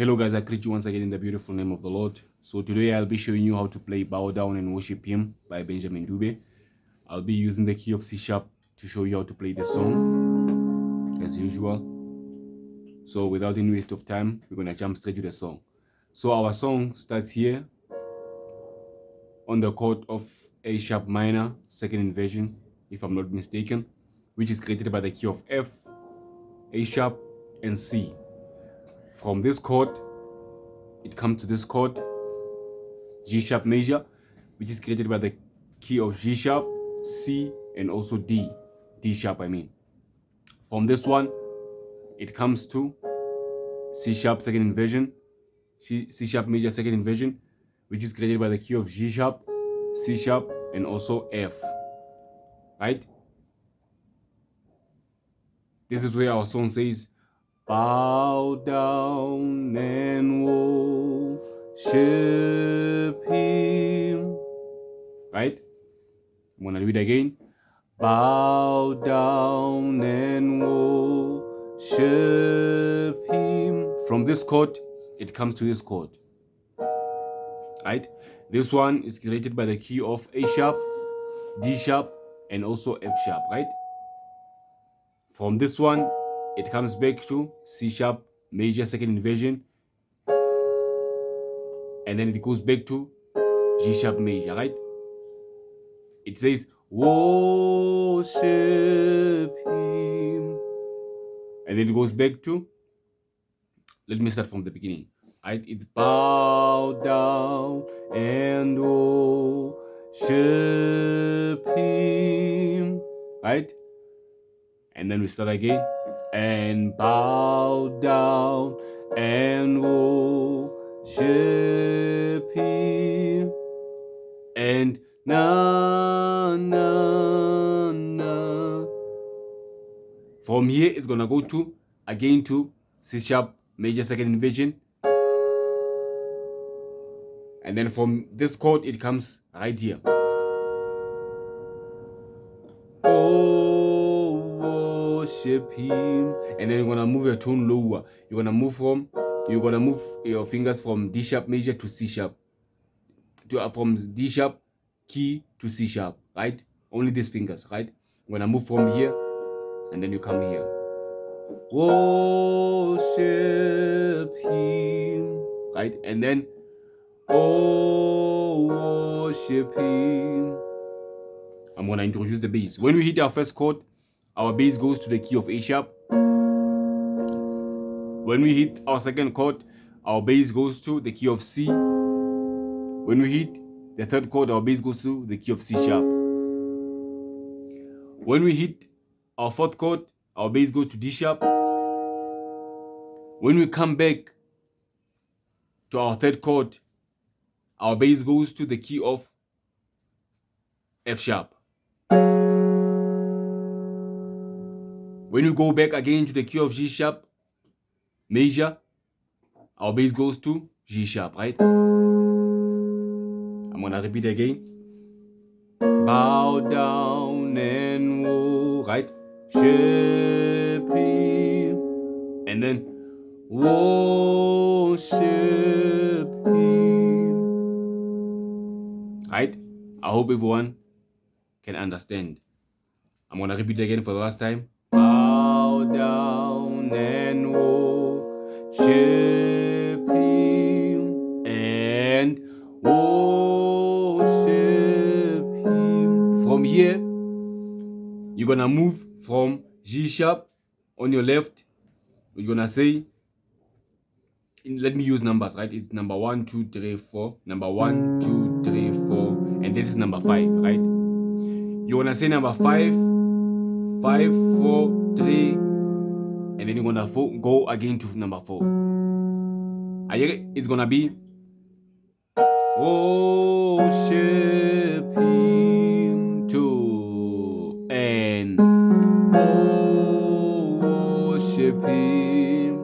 Hello guys, I greet you once again in the beautiful name of the Lord. So today I'll be showing you how to play Bow Down and Worship Him by Benjamin Dube. I'll be using the key of C sharp to show you how to play the song as usual. So without any waste of time, we're gonna jump straight to the song. So our song starts here on the chord of A sharp minor, second inversion, if I'm not mistaken, which is created by the key of F, A sharp, and C. From this chord, it comes to this chord, G sharp major, which is created by the key of G sharp, C, and also D sharp I mean. From this one, it comes to C sharp second inversion, C sharp major second inversion, which is created by the key of G sharp, C sharp, and also F, right? This is where our song says, bow down and worship Him, right? I'm gonna read again. Bow down and worship Him. From this chord, it comes to this chord, right? This one is created by the key of A sharp, D sharp, and also F sharp, right? From this one, it comes back to C sharp major second inversion, and then it goes back to G sharp major, right? It says worship Him, and then it goes back to, let me start from the beginning, right? It's bow down and worship Him, right? And then we start again, and bow down and worship Him, and na na na. From here, it's gonna go to again to C sharp major second inversion, and then from this chord it comes right here. Oh, worship Him, and then you're gonna move your tone lower. You're gonna move your fingers from D sharp major to C sharp, from D sharp key to C sharp, right? Only these fingers, right? I'm gonna move from here, and then you come here. Worship Him, right? And then worship Him. I'm gonna introduce the bass. When we hit our first chord, our bass goes to the key of A sharp. When we hit our second chord, our bass goes to the key of C. When we hit the third chord, our bass goes to the key of C sharp. When we hit our fourth chord, our bass goes to D sharp. When we come back to our third chord, our bass goes to the key of F sharp. When we go back again to the key of G sharp major, our bass goes to G sharp, right? I'm gonna repeat again. Bow down and right? Worship Him, and then worship Him, right? I hope everyone can understand. I'm gonna repeat again for the last time. Bow down and worship Him, and worship Him. From here, you're gonna move from G sharp on your left. You're gonna say, let me use numbers, right? It's number 1, 2, 3, 4. Number 1, 2, 3, 4, and this is number 5, right? You wanna say number 5, 5, 4, 3, and then you're gonna go again to number 4. It's gonna be worship Him too, and worship Him,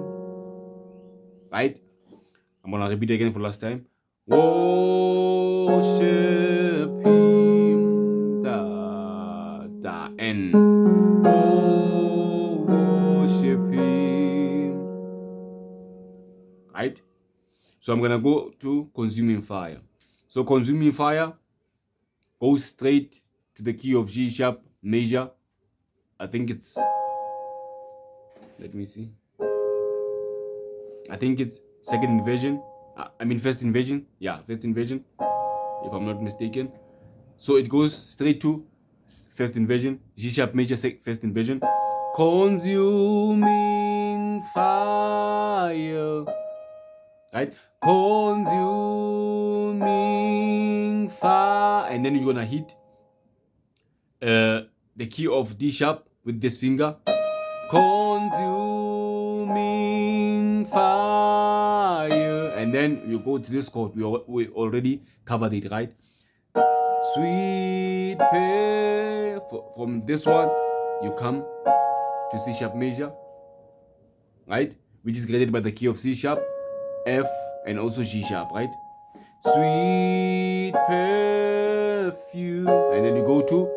right? I'm gonna repeat again for last time. Worship Him, da, and worship Him, right? So I'm gonna go to consuming fire. So consuming fire goes straight to the key of G sharp major. I think it's, let me see, I think it's second inversion. I mean first inversion. Yeah, first inversion, if I'm not mistaken. So it goes straight to first inversion, G sharp major, first inversion. Consuming fire, right? Consuming fire, and then you're gonna hit the key of D sharp with this finger. Consuming fire, and then you go to this chord. We already covered it, right? Sweet pear. From this one, you come to C sharp major, right? Which is created by the key of C sharp, F, and also G sharp, right? Sweet perfume, and then you go to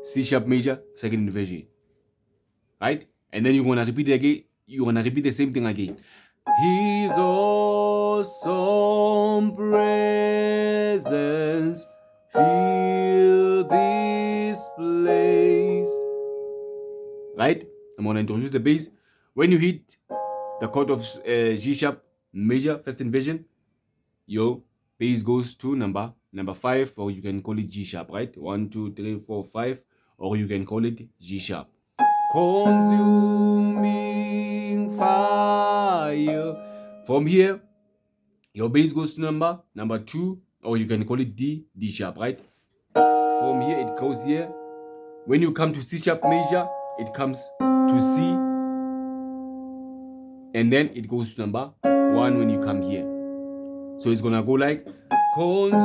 C sharp major, second inversion, right? And then you're gonna repeat it again. You're gonna repeat the same thing again. His awesome presence fill this place, right? I'm gonna introduce the bass. When you hit the chord of G sharp major, first inversion, your bass goes to number 5, or you can call it G sharp, right? 1, 2, 3, 4, 5, or you can call it G sharp. Consuming fire. From here, your bass goes to number 2, or you can call it D sharp, right? From here, it goes here. When you come to C sharp major, it comes to C, and then it goes to number 1 when you come here. So it's gonna go like consuming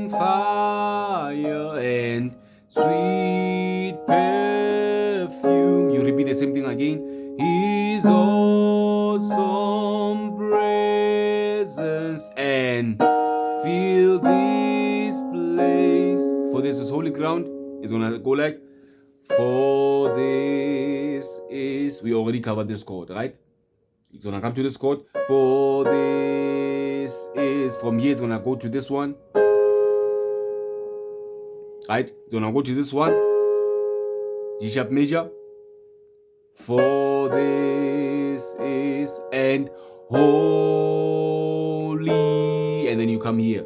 fire and sweet perfume. You repeat the same thing again. His awesome presence and fill this place. For this is holy ground. It's gonna go like, for this is, we already covered this chord, right? It's gonna come to this chord. For this is, from here it's gonna go to this one, right? It's gonna go to this one, G sharp major. For this is, and holy, and then you come here.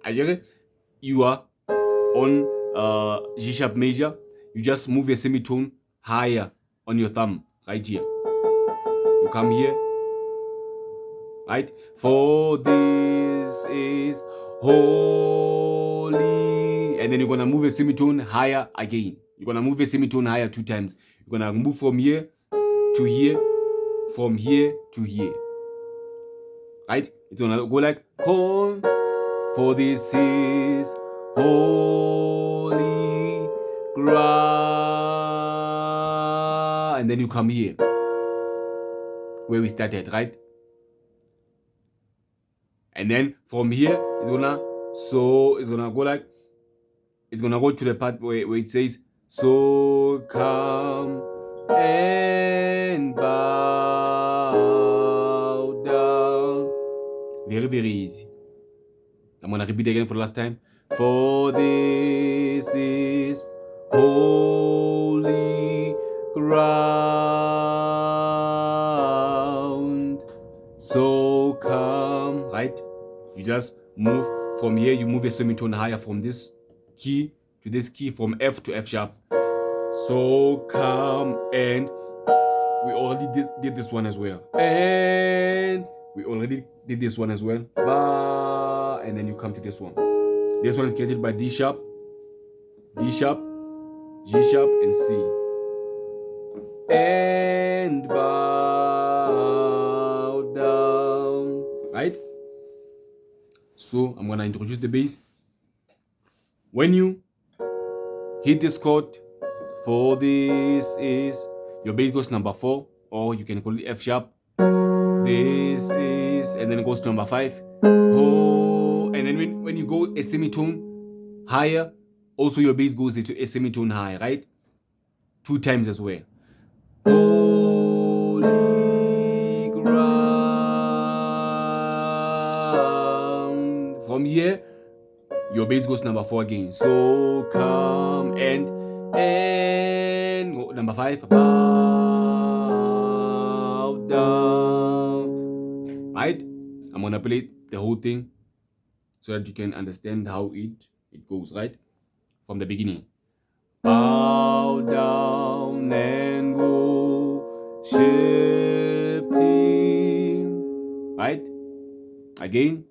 I get it? You are on G sharp major. You just move a semitone higher on your thumb, right here. You come here, right? For this is holy, and then you're gonna move a semitone higher again. You're gonna move a semitone higher 2 times. You're gonna move from here to here, from here to here, right? It's gonna go like, for this is holy ground, and then you come here where we started, right? And then from here it's gonna go like, it's gonna go to the part where it says, so come and bow down. Very, very easy. I'm gonna repeat again for the last time. For this is holy ground. So come, right? You just move from here, you move a semitone higher from this key to this key, from F to F sharp. So come, and we already did this one as well. And we already did this one as well. And then you come to this one. This one is created by D sharp, G sharp, and C. And bow down, right? So I'm gonna introduce the bass. When you hit this chord, for this is, your bass goes to number 4, or you can call it F sharp. This is, and then it goes to number 5. Oh, and then when you go a semitone higher, also your bass goes into a semitone high, right? 2 times as well. Holy ground. here, your bass goes to number 4 again. So come and number 5, bow down. Right? I'm gonna play the whole thing so that you can understand how it goes, right? From the beginning. Bow down and worship him. Right? Again.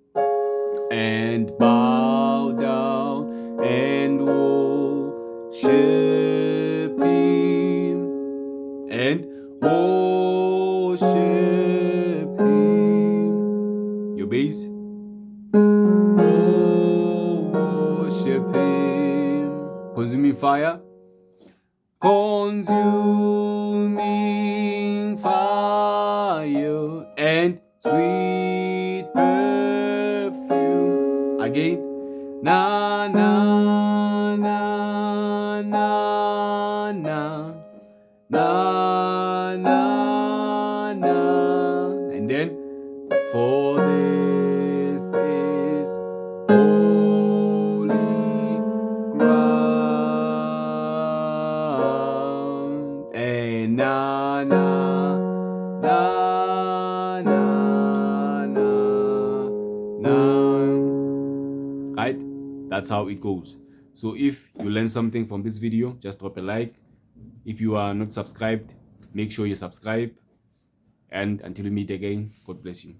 And bow down and worship him. And worship him. Your bass. Worship him. Consuming fire. Consuming fire and sweet perfume. Again. Na na na na na na na na. And then for this is holy ground. And na na na na na na. Right? That's how it goes. So if you learned something from this video, just drop a like. If you are not subscribed, make sure you subscribe. And until we meet again, God bless you.